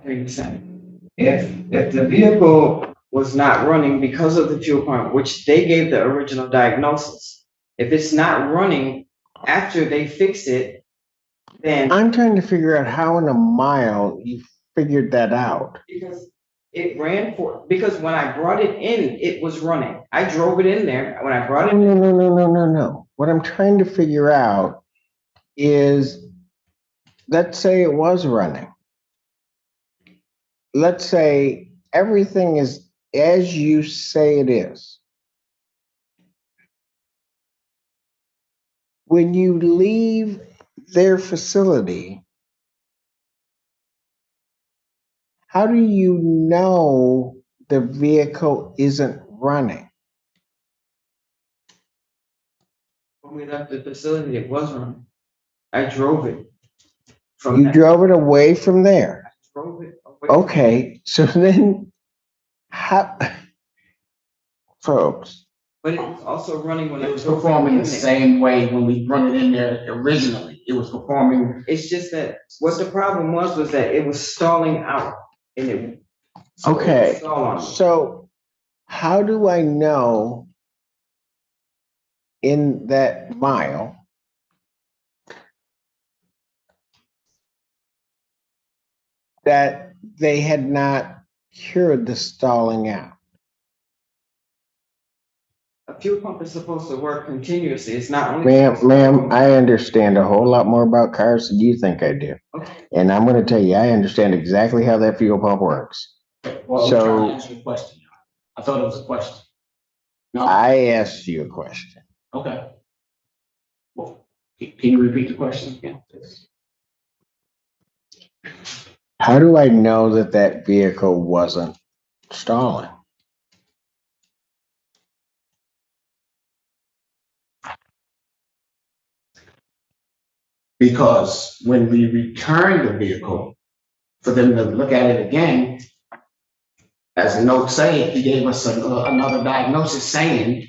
100%. If the vehicle was not running because of the fuel pump, which they gave the original diagnosis, if it's not running after they fix it, then I'm trying to figure out how in a mile you figured that out. because it ran because when I brought it in, it was running. I drove it in there. When I brought it in, No. What I'm trying to figure out is, let's say it was running. Let's say everything is as you say it is. When you leave their facility, how do you know the vehicle isn't running? when we left the facility, it was running. I drove it. You drove it away from there. I drove it away. Okay, so then how, folks? But it was also running when It I was drove performing in the there. same way when we brought it in there originally. It was performing. It's just that what the problem was that it was stalling out, and it. Okay, Stall on me. so how do I know in that mile that they had not cured the stalling out? A fuel pump is supposed to work continuously. It's not only. Ma'am, I understand a whole lot more about cars than you think I do. Okay. And I'm gonna tell you, I understand exactly how that fuel pump works. Well, So- I'm trying to answer your question. I thought it was a question. No? I asked you a question. Okay. Well, can you repeat the question again? How do I know that that vehicle wasn't stalling? Because when we returned the vehicle, for them to look at it again, as the note say, he gave us another diagnosis saying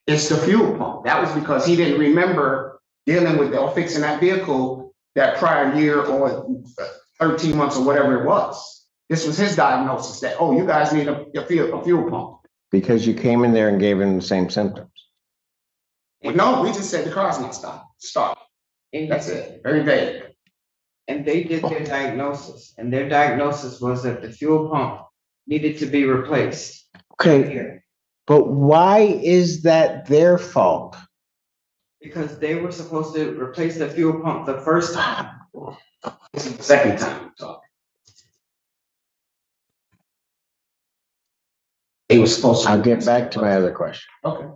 it's the fuel pump. That was because he didn't remember dealing with or fixing that vehicle that prior year or 13 months or whatever it was. This was his diagnosis that, oh, you guys need a fuel pump. Because you came in there and gave him the same symptoms. Well, no, we just said the car's not stop. And That's it. Very vague. And they did their diagnosis, and their diagnosis was that the fuel pump needed to be replaced. Okay, but why is that their fault? Because they were supposed to replace the fuel pump the first time. This is the second time we talked. They were supposed to. I'll get back to my other question. Okay.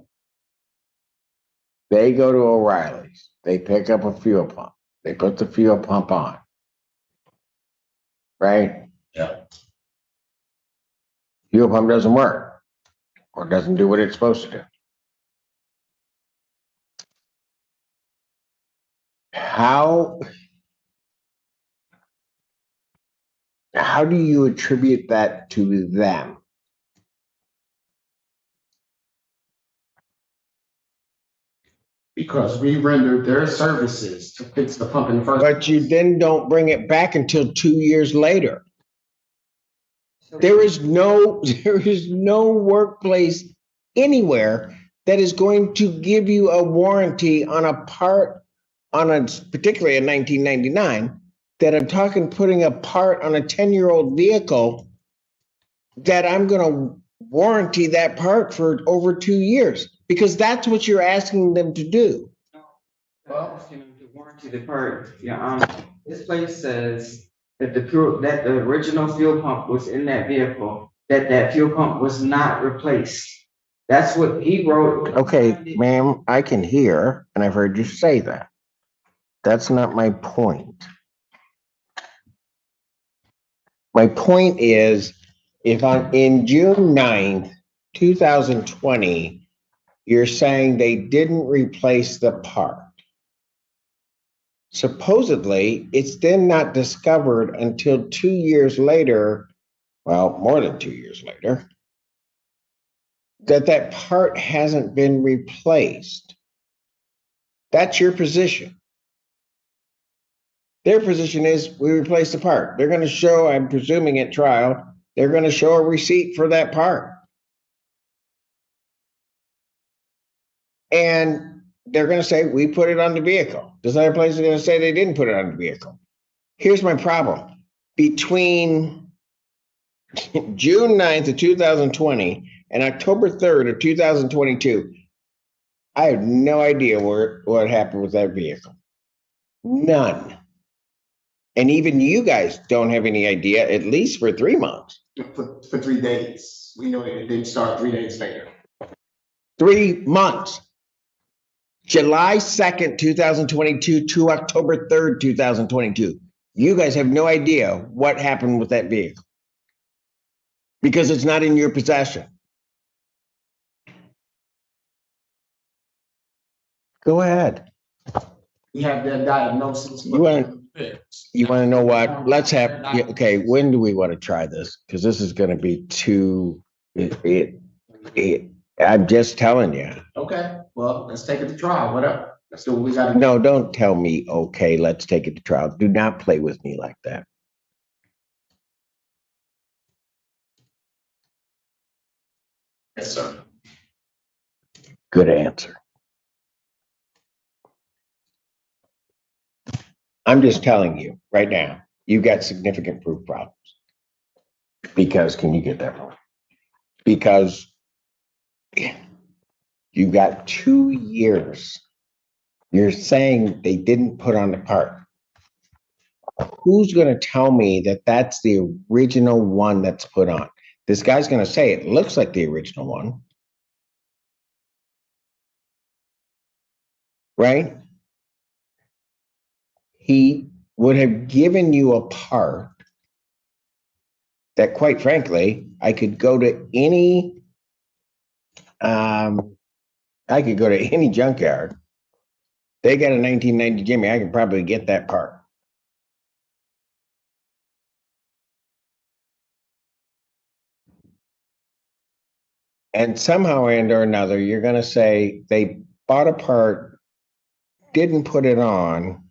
They go to O'Reilly's, they pick up a fuel pump, they put the fuel pump on. Right? Yeah. Fuel pump doesn't work or doesn't do what it's supposed to do. How do you attribute that to them? Because we rendered their services to fix the pump in the first. But you then don't bring it back until 2 years later. There is no workplace anywhere that is going to give you a warranty on a part, particularly a 1999, that I'm talking putting a part on a 10-year-old vehicle, that I'm going to warranty that part for over 2 years, because that's what you're asking them to do. Well, asking them to warranty the part, this place says that the original fuel pump was in that vehicle, that fuel pump was not replaced. That's what he wrote. Okay, ma'am, I can hear, and I've heard you say that. That's not my point. My point is, if in June 9th, 2020, you're saying they didn't replace the part. Supposedly, it's then not discovered until 2 years later, well, more than 2 years later, that part hasn't been replaced. That's your position. Their position is we replaced the part. They're going to show, I'm presuming at trial, they're going to show a receipt for that part. And they're going to say, we put it on the vehicle. This other place is going to say they didn't put it on the vehicle. Here's my problem. Between June 9th of 2020 and October 3rd of 2022, I have no idea what happened with that vehicle. None. And even you guys don't have any idea, at least for 3 months. For 3 days. We know it didn't start 3 days later. 3 months. July 2nd, 2022 to October 3rd, 2022. You guys have no idea what happened with that vehicle because it's not in your possession. Go ahead. We have their diagnosis. You want to know what? Let's have, okay, when do we want to try this? Because this is going to be too, I'm just telling you. Okay, well, let's take it to trial, whatever. Let's do what we gotta do. No, don't tell me, okay, let's take it to trial. Do not play with me like that. Yes, sir. Good answer. I'm just telling you right now, you've got significant proof problems. Because, can you get that wrong? Because you've got 2 years. You're saying they didn't put on the part. Who's going to tell me that that's the original one that's put on? This guy's going to say it looks like the original one. Right? He would have given you a part that, quite frankly, I could go to any junkyard. They got a 1990 Jimmy, I can probably get that part. And somehow or another, you're going to say they bought a part, didn't put it on,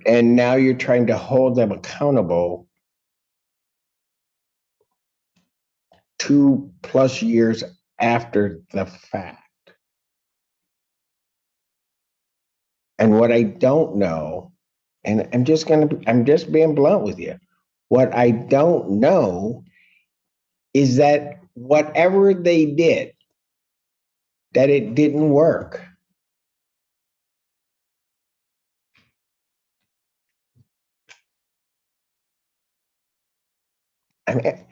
and now you're trying to hold them accountable 2+ years after the fact. And what I don't know, and I'm just being blunt with you. What I don't know is that whatever they did, that it didn't work. I mean,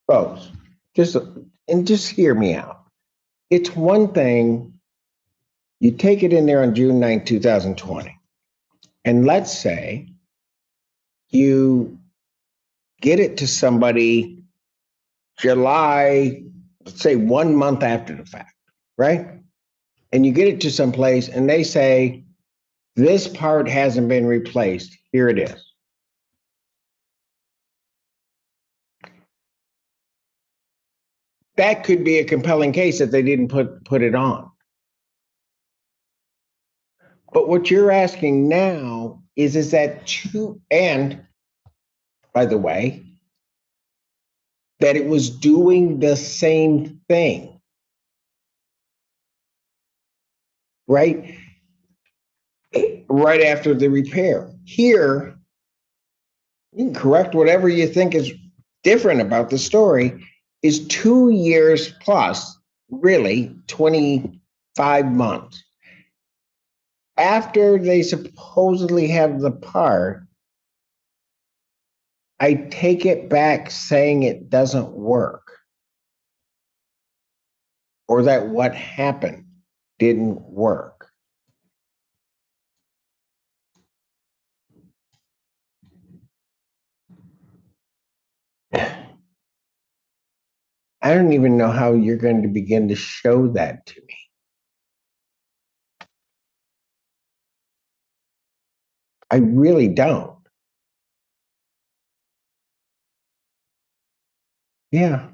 folks, just hear me out. It's one thing, you take it in there on June 9, 2020, and let's say you get it to somebody July, let's say 1 month after the fact, right? And you get it to some place and they say, this part hasn't been replaced. Here it is. That could be a compelling case that they didn't put it on. But what you're asking now is that and by the way, that it was doing the same thing, right? Right after the repair. Here, you can correct whatever you think is different about the story, is 2 years plus, really 25 months. After they supposedly have the part, I take it back saying it doesn't work. Or that what happened didn't work. I don't even know how you're going to begin to show that to me. I really don't. Yeah.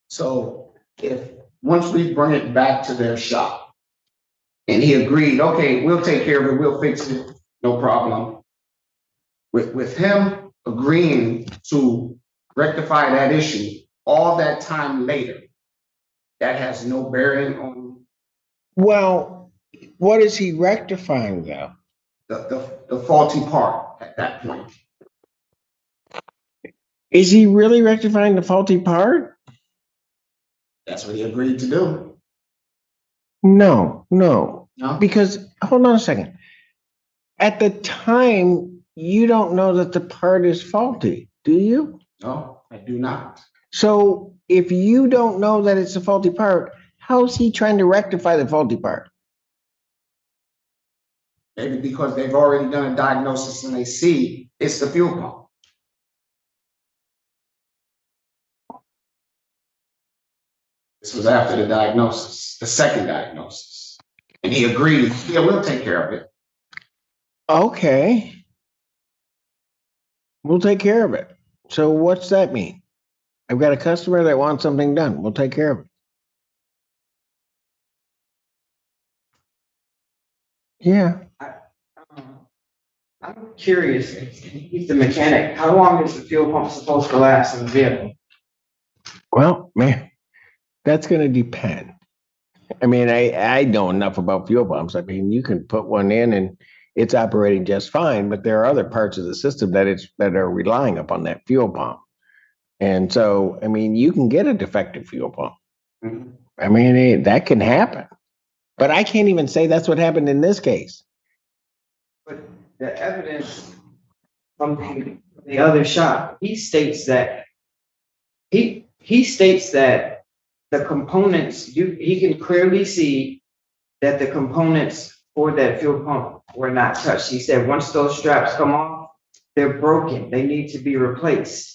So if once we bring it back to their shop, and he agreed, okay, we'll take care of it, we'll fix it, no problem. With him agreeing to rectify that issue, all that time later, that has no bearing on Well, what is he rectifying though? the faulty part at that point. Is he really rectifying the faulty part? That's what he agreed to do. No, No? because hold on a second. At the time, you don't know that the part is faulty, do you? No, I do not. So if you don't know that it's a faulty part, how is he trying to rectify the faulty part? Maybe because they've already done a diagnosis and they see it's the fuel pump. This was after the diagnosis, the second diagnosis. And he agreed, yeah, we'll take care of it. Okay. We'll take care of it. So what's that mean? I've got a customer that wants something done. We'll take care of it. Yeah. I'm curious, he's the mechanic, how long is the fuel pump supposed to last in the vehicle? Well, man, that's going to depend. I mean, I know enough about fuel pumps. I mean, you can put one in and it's operating just fine, but there are other parts of the system that are relying upon that fuel pump. And so, I mean, you can get a defective fuel pump. Mhm. I mean, that can happen. But I can't even say that's what happened in this case. But the evidence from the other shop, he states that the components, he can clearly see that the components for that fuel pump were not touched. He said, once those straps come off, they're broken. They need to be replaced.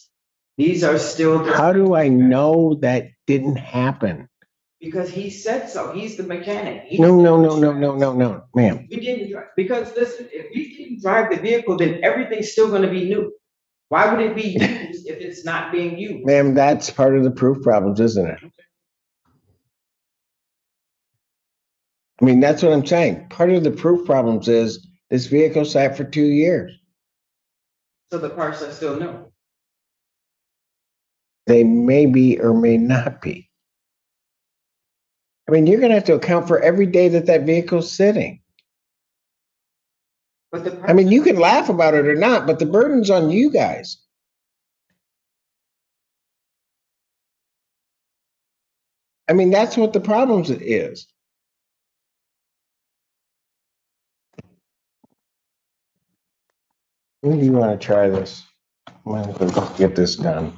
These are still. How do I know that didn't happen? Because he said so. He's the mechanic. No, ma'am. We didn't, because listen, if we didn't drive the vehicle, then everything's still gonna be new. Why would it be used if it's not being used? Ma'am, that's part of the proof problems, isn't it? I mean, that's what I'm saying. Part of the proof problems is this vehicle sat for 2 years. So the parts are still new. They may be or may not be. I mean, you're going to have to account for every day that vehicle's sitting. But I mean, you can laugh about it or not, but the burden's on you guys. I mean, that's what the problem is. When do you want to try this? Well, let's get this done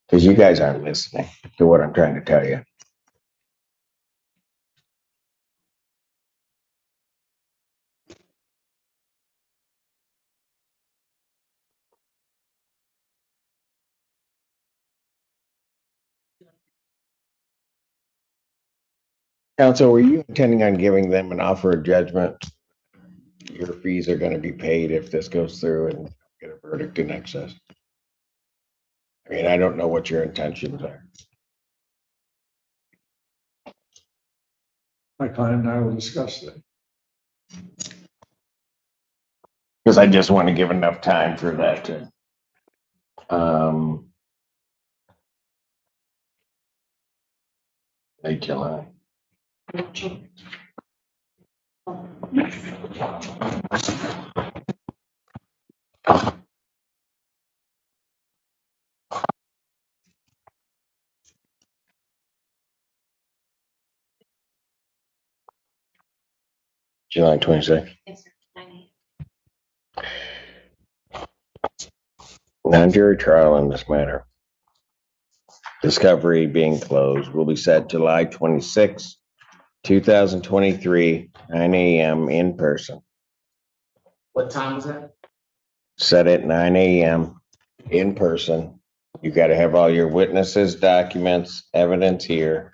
because you guys aren't listening to what I'm trying to tell you. Counsel, were you intending on giving them an offer of judgment? Your fees are going to be paid if this goes through and get a verdict in excess. I mean, I don't know what your intentions are. My client and I will discuss that. Because I just want to give enough time for that to, late July. July 26th. Yes, sir. 9 Non-jury trial in this matter. Discovery being closed will be set July 26, 2023, 9 a.m. in person. What time is that? Set at 9 a.m. in person. You got to have all your witnesses, documents, evidence here.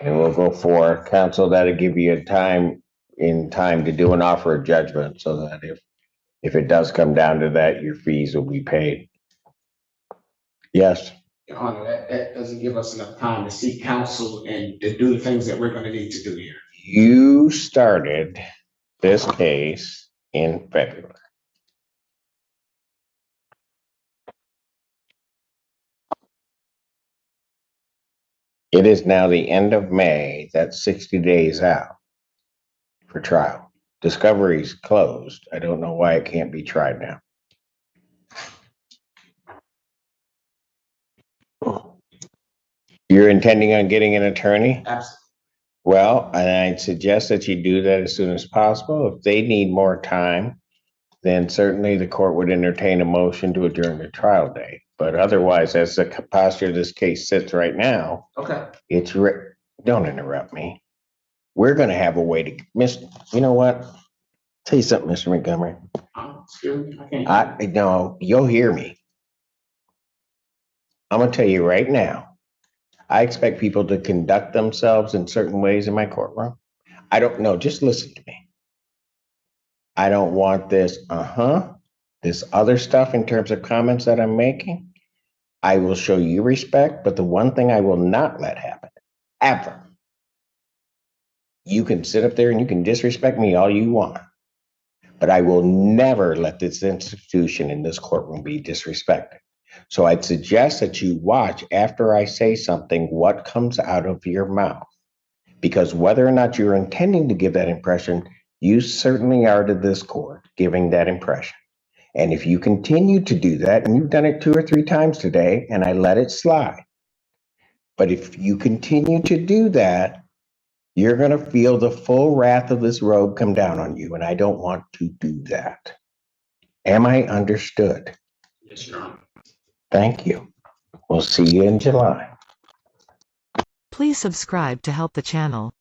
And we'll go for counsel. That'll give you a time to do an offer of judgment so that if it does come down to that, your fees will be paid. Yes. Your Honor, that doesn't give us enough time to seek counsel and to do the things that we're gonna need to do here. You started this case in February. It is now the end of May. That's 60 days out for trial. Discovery's closed. I don't know why it can't be tried now. You're intending on getting an attorney? Absolutely. Well, and I'd suggest that you do that as soon as possible. If they need more time, then certainly the court would entertain a motion to adjourn the trial date. But otherwise, as the posture of this case sits right now, Okay. don't interrupt me. We're gonna have a way to, you know what? Tell you something, Mr. Montgomery. Excuse me, I can't. No, you'll hear me. I'm gonna tell you right now, I expect people to conduct themselves in certain ways in my courtroom. I don't know, just listen to me. I don't want this other stuff in terms of comments that I'm making. I will show you respect, but the one thing I will not let happen, ever, you can sit up there and you can disrespect me all you want, but I will never let this institution in this courtroom be disrespected. So I'd suggest that you watch after I say something, what comes out of your mouth, because whether or not you're intending to give that impression, you certainly are to this court giving that impression. And if you continue to do that, and you've done it 2 or 3 times today, and I let it slide, but if you continue to do that, you're going to feel the full wrath of this robe come down on you, and I don't want to do that. Am I understood? Yes, Your Honor. Thank you. We'll see you in July. Please subscribe to help the channel.